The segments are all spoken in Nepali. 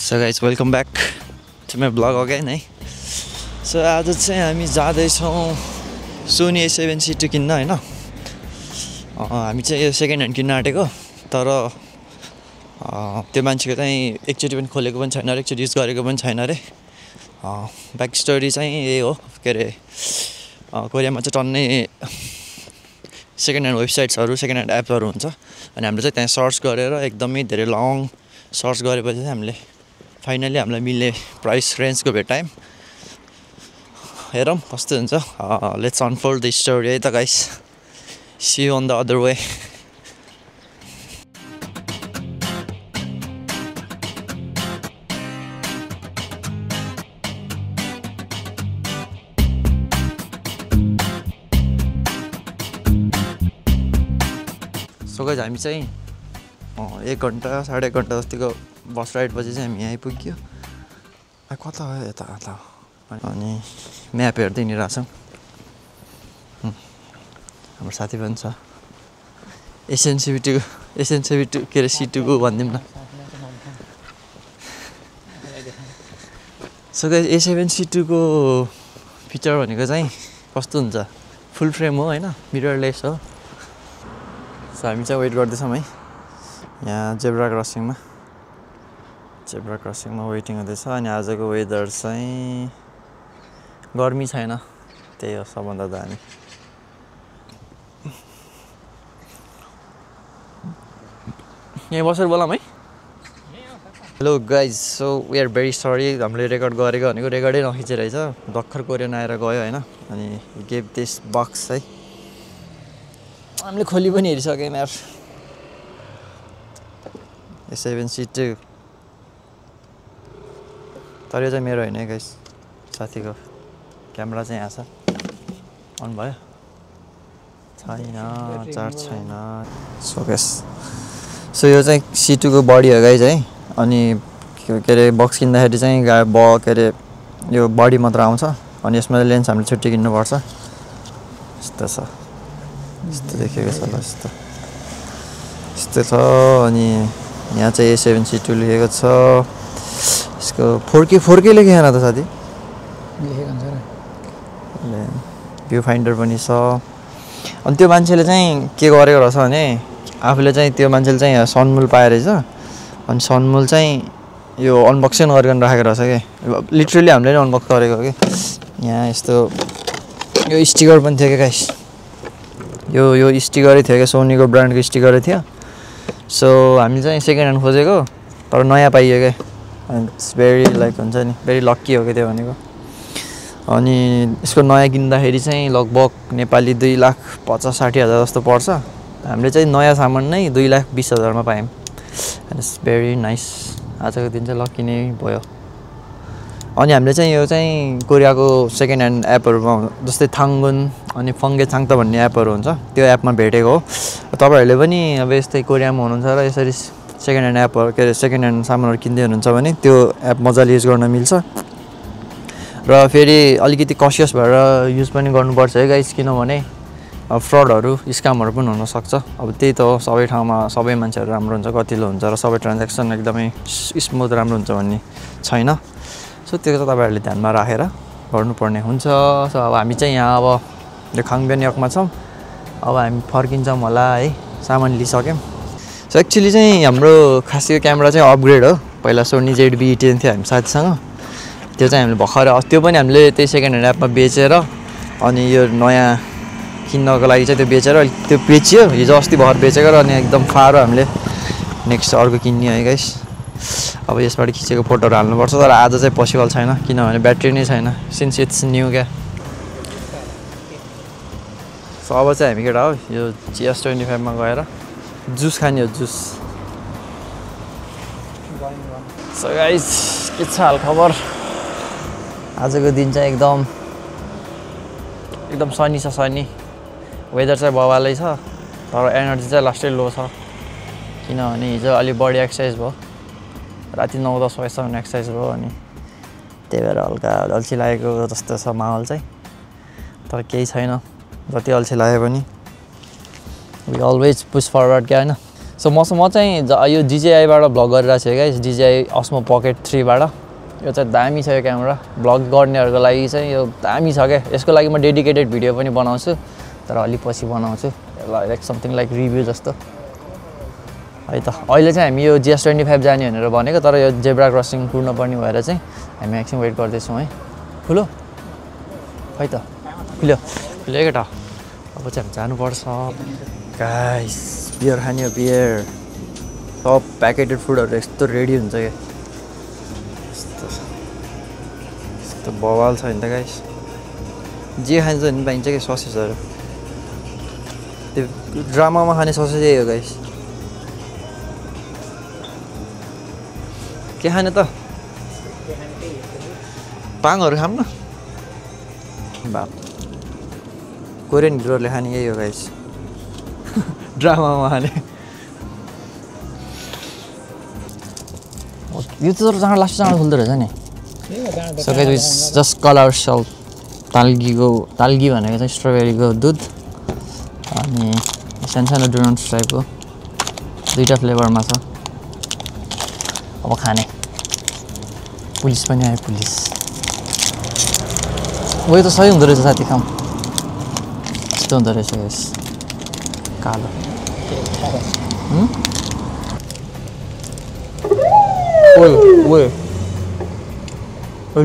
So guys, welcome back to my vlog again है. So आज चाहिँ हामी जाँदैछौँ Sony A7C II किन्न हैन. हामी चाहिँ यो सेकेन्ड ह्यान्ड किन्न आँटेको, तर त्यो मान्छेको चाहिँ एकचोटि पनि खोलेको पनि छैन रे, एकचोटि युज गरेको पनि छैन रे. ब्याक स्टोरी चाहिँ यही हो के अरे, कोरियामा चाहिँ टन्नै सेकेन्ड ह्यान्ड वेबसाइट्सहरू, सेकेन्ड ह्यान्ड एपहरू हुन्छ. अनि हामीले चाहिँ त्यहाँ सर्च गरेर एकदमै धेरै लङ सर्च गरेपछि चाहिँ हामीले फाइनली हामीलाई मिल्ने प्राइस रेन्जको भेटायौँ. हेरौँ कस्तो हुन्छ. लेट्स अनफोल्ड द स्टोरी है त guys. See you on the other way. So guys, हामी चाहिँ 1 घन्टा 1.5 घन्टा जतिको बस राइडपछि चाहिँ हामी यहाँ आइपुग्यो. कता हो यता अनि म्याप हेर्दै हिँडिरहेछौँ. हाम्रो साथी पनि छ. एसएन72 के अरे C2 को भनिदिउँ न. सो गाइस, A7C II को फिचर भनेको चाहिँ कस्तो हुन्छ, फुल फ्रेम हो हैन, मिररलेस हो. सो हामी चाहिँ वेट गर्दैछौँ है यहाँ जेब्रा क्रसिङमा वेटिङ हुँदैछ. अनि आजको वेदर चाहिँ गर्मी छैन, त्यही हो सबभन्दा दामी. यहीँ बसेर बोलाम है. Hello guys, so we are very sorry. हामीले रेकर्ड गरेको भनेको रेकर्डै नखिचेरहेछ. भर्खर कोरियन आएर गयो होइन. अनि गिभ दिस बक्स है. हामीले खोली पनि हेरिसक्यौँ यार. A7C II, तर यो चाहिँ मेरो होइन है गाइस, साथीको. क्यामेरा चाहिँ यहाँ छ. अन भयो छैन, चार्ज छैन. सो गाइस, सो यो चाहिँ C2 को बडी हो गाइस है. अनि के अरे बक्स किन्दाखेरि चाहिँ के अरे यो बडी मात्र आउँछ. अनि यसमा लेन्स हामीले छुट्टी किन्नुपर्छ. यस्तो छ, यस्तो देखेको छ ल, यस्तो छ. अनि यहाँ चाहिँ A7C II लेखेको छ. यसको 4K लेखेन त साथी, लेखेको हुन्छ र. भ्यू फाइन्डर पनि छ. अनि त्यो मान्छेले चाहिँ के गरेको रहेछ भने, आफूले चाहिँ त्यो मान्छेले चाहिँ सनमुल पाए रहेछ. अनि सनमुल चाहिँ यो अनबक्सिङ गरिकन राखेको रहेछ कि, लिटरली हामीले नै अनबक्स गरेको कि. यहाँ यस्तो यो स्टिकर पनि थियो क्या गाइस. यो स्टिकरै थियो क्या, सोनीको ब्रान्डको स्टिकरै थियो. सो हामी चाहिँ सेकेन्ड ह्यान्ड खोजेको, तर नयाँ पाइयो क्या. अनि इट्स भेरी लाइक हुन्छ नि, भेरी लक्की हो क्या त्यो भनेको. अनि यसको नयाँ किन्दाखेरि चाहिँ लगभग नेपाली 2,50,60,000 जस्तो पर्छ. हामीले चाहिँ नयाँ सामान नै 2,20,000 पायौँ. And it's very nice. आजको दिन चाहिँ लक्की नै भयो. अनि हामीले चाहिँ यो चाहिँ कोरियाको सेकेन्ड ह्यान्ड एपहरूमा जस्तै थाङ्गुन अनि फङ्गेचाङ भन्ने एपहरू हुन्छ, त्यो एपमा भेटेको हो. तपाईँहरूले पनि अब यस्तै कोरियामा हुनुहुन्छ र यसरी सेकेन्ड ह्यान्ड एपहरू के अरे सेकेन्ड ह्यान्ड सामानहरू किन्दै हुनुहुन्छ भने त्यो एप मजाले युज गर्न मिल्छ. र फेरि अलिकति कसियस भएर युज पनि गर्नुपर्छ है गाइस, किनभने फ्रडहरू, स्क्यामहरू पनि हुनसक्छ. अब त्यही त हो, सबै ठाउँमा सबै मान्छेहरू राम्रो हुन्छ, कतिलो हुन्छ र सबै ट्रान्ज्याक्सन एकदमै स्मुथ राम्रो हुन्छ भन्ने छैन. सो त्यो चाहिँ तपाईँहरूले ध्यानमा राखेर गर्नुपर्ने हुन्छ. सो अब हामी चाहिँ यहाँ अब यो खाङबेनयकमा छौँ. अब हामी फर्किन्छौँ होला है, सामान लिइसक्यौँ. सो एक्चुअली चाहिँ हाम्रो खास यो क्यामेरा चाहिँ अपग्रेड हो. पहिला Sony ZV-E10 थियो हामी साथीसँग. त्यो चाहिँ हामीले भर्खर, त्यो पनि हामीले त्यही सेकेन्ड ह्यान्ड एपमा बेचेर, अनि यो नयाँ किन्नको लागि चाहिँ त्यो बेचेर त्यो बेचियो. हिजो अस्ति भर्खर बेचेको र अनि एकदम फारो हामीले नेक्स्ट अर्को किन्ने है गाइस. अब यसबाट खिचेको फोटोहरू हाल्नुपर्छ, तर आज चाहिँ पोसिबल छैन किनभने ब्याट्री नै छैन, सिन्स इट्स न्यू क्या. सो अब चाहिँ हामी केटा हो यो GS25 मा गएर जुस खाने हो, जुस. सो गाइस, के छ हाल खबर. आजको दिन चाहिँ एकदम सनी छ. सनी वेदर चाहिँ बवालै छ, तर एनर्जी चाहिँ लास्टै लो छ. किनभने हिजो अलिक बढी एक्सर्साइज भयो, राति 9-10 बजीसम्म एक्सर्साइज भयो. अनि त्यही भएर हल्का अल्छी लागेको जस्तो छ माहौल चाहिँ. तर केही छैन, जति अल्छी लागे पनि वी अलवेज पुश फरवर्ड क्या होइन. सो म चाहिँ यो DJI-बाट भ्लग गरिरहेको छु गाइस DJI Osmo Pocket 3-बाट यो चाहिँ दामी छ यो क्यामेरा भ्लग गर्नेहरूको लागि चाहिँ यो दामी छ क्या यसको लागि म डेडिकेटेड भिडियो पनि बनाउँछु तर अलि पछि बनाउँछु लाइक समथिङ लाइक रिभ्यू जस्तो है त अहिले चाहिँ हामी यो GS25 जाने भनेर भनेको तर यो जेब्रा क्रसिङ कुर्नुपर्ने भएर चाहिँ हामी एकछिन वेट गर्दैछौँ है खुलो है त खुल्यो केटा अब चाहिँ हामी जानुपर्छ गाइस बियर खाने हो बियर सब प्याकेटेड फुडहरू यस्तो रेडी हुन्छ क्या यस्तो बवाल छ नि त गाइस जे खान्छ नि पाइन्छ कि ससेजहरू त्यो ड्रामामा खाने ससेज यही हो गाइस के खाने त पाङहरू खाऊँ न बाप कोरियन हिरोहरूले खाने यही हो गाइस ड्रामामा खाने यो त चाँडो लास्ट चाँडो खुल्दो रहेछ नि so guys just colour salt ताल्गी भनेको चाहिँ स्ट्रबेरीको दुध अनि सानो डोनट्स टाइपको दुईवटा फ्लेभरमा छ अब खाने पुलिस पनि आयो पुलिस उयो त सही हुँदो रहेछ साथी खाऊँ यस्तो हुँदो रहेछ यस कालो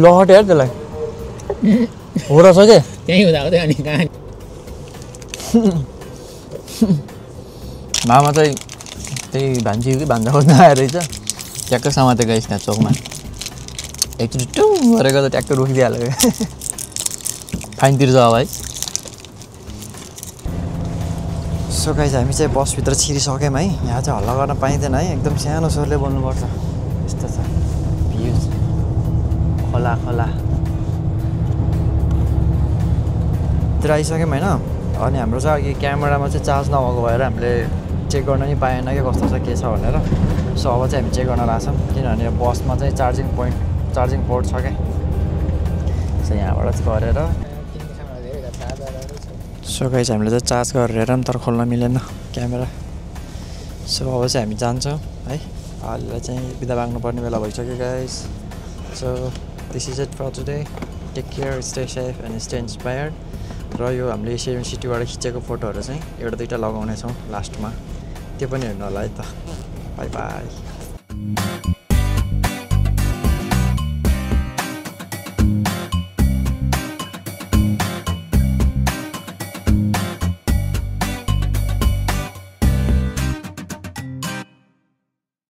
लहट हेर त्यसलाई हो रहेछ के त्यहीँ हुँदा हुँदै अनि कहाँ मामा चाहिँ त्यही भान्जी कि भान्जा खोज्न आएर रहेछ ट्याक्क समातेको गाइस त्यहाँ चोकमा एकचोटि टु गरेको त ट्याक्क रोकिदिइहाल्यो क्या फाइन तिर्छ अब है सो गाइस हामी चाहिँ बसभित्र छिरिसक्यौँ है यहाँ चाहिँ हल्ला गर्न पाइँदैन है एकदम सानो स्वरले बोल्नुपर्छ यस्तो छ भ्यू खोला तिर आइसक्यौँ होइन अनि हाम्रो चाहिँ अघि क्यामेरामा चाहिँ चार्ज नभएको भएर हामीले चेक गर्न नि पाएन कि कस्तो छ के छ भनेर सो अब चाहिँ हामी चेक गर्न लाग्छौँ किनभने बसमा चाहिँ चार्जिङ पोर्ट छ क्या सो यहाँबाट गरेर सो गाइस हामीले चाहिँ चार्ज गरेर पनि तर खोल्न मिलेन क्यामेरा सो अब चाहिँ हामी जान्छौँ है अहिले चाहिँ बिदा माग्नुपर्ने बेला भइसक्यो guys so this is it for today take care stay safe and stay inspired र यो हामीले सेभेन सिटीबाट खिचेको फोटोहरू चाहिँ एउटा दुईवटा लगाउनेछौँ लास्टमा त्यो पनि हेर्नु होला है त बाई बाई